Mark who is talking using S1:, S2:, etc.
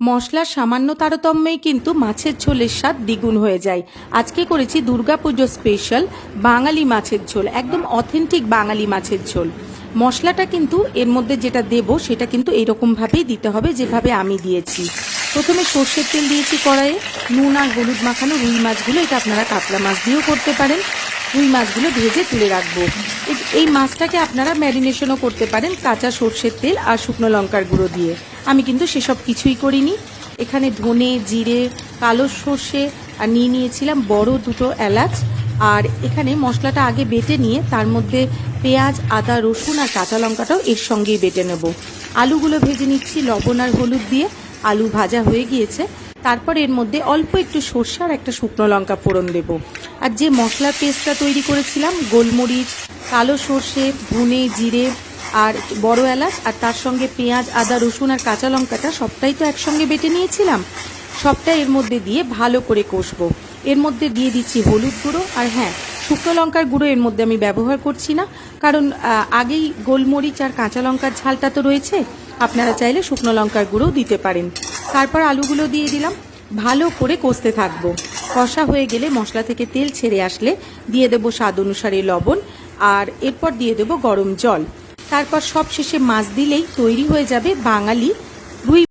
S1: মশলার সামান্য তারতম্যেই কিন্তু মাছের ঝোলের স্বাদ দ্বিগুণ হয়ে যায়। আজকে করেছি দুর্গাপুজো স্পেশাল বাঙালি মাছের ঝোল, একদম অথেন্টিক বাঙালি মাছের ঝোল। মশলাটা কিন্তু এর মধ্যে যেটা দেব সেটা কিন্তু এরকমভাবেই দিতে হবে যেভাবে আমি দিয়েছি। প্রথমে সর্ষের তেল দিয়েছি কড়াইয়ে, নুন আর হলুদ মাখানো রুই মাছগুলো, এটা আপনারা কাতলা মাছ দিয়েও করতে পারেন, রুই মাছগুলো ভেজে তুলে রাখবো। এই মাছটাকে আপনারা ম্যারিনেশনও করতে পারেন কাঁচা সর্ষের তেল আর শুকনো লঙ্কার গুঁড়ো দিয়ে। আমি কিন্তু সেসব কিছুই করিনি। এখানে ধনে, জিরে, কালো সর্ষে আর নিয়েছিলাম বড় দুটো এলাচ। আর এখানে মশলাটা আগে বেটে নিয়ে তার মধ্যে পেঁয়াজ, আদা, রসুন আর কাঁচা লঙ্কাটাও এর সঙ্গেই বেটে নেব। আলুগুলো ভেজে নিচ্ছি লবণ আর হলুদ দিয়ে। আলু ভাজা হয়ে গিয়েছে, তারপর এর মধ্যে অল্প একটু সর্ষে আর একটা শুকনো লঙ্কা ফোড়ন দেব। আর যে মশলার পেস্টটা তৈরি করেছিলাম, গোলমরিচ, কালো সর্ষে, ধনে, জিরে আর বড় এলাচ, আর তার সঙ্গে পেঁয়াজ, আদা, রসুন আর কাঁচা লঙ্কাটা সবটাই তো একসঙ্গে বেটে নিয়েছিলাম, সবটা এর মধ্যে দিয়ে ভালো করে কষবো। এর মধ্যে দিয়ে দিচ্ছি হলুদ গুঁড়ো, আর হ্যাঁ, শুকনো লঙ্কার গুঁড়ো এর মধ্যে আমি ব্যবহার করছি না, কারণ আগেই গোলমরিচ আর কাঁচা লঙ্কার ঝালটা তো রয়েছে। আপনারা চাইলে শুকনো লঙ্কার গুঁড়োও দিতে পারেন। তারপর আলুগুলো দিয়ে দিলাম, ভালো করে কষতে থাকবো। কষা হয়ে গেলে মশলা থেকে তেল ছেড়ে আসলে দিয়ে দেবো স্বাদ অনুসারে লবণ, আর এরপর দিয়ে দেবো গরম জল। তারপর সব শেষে মাছ দিলেই তৈরি হয়ে যাবে বাঙালি রুই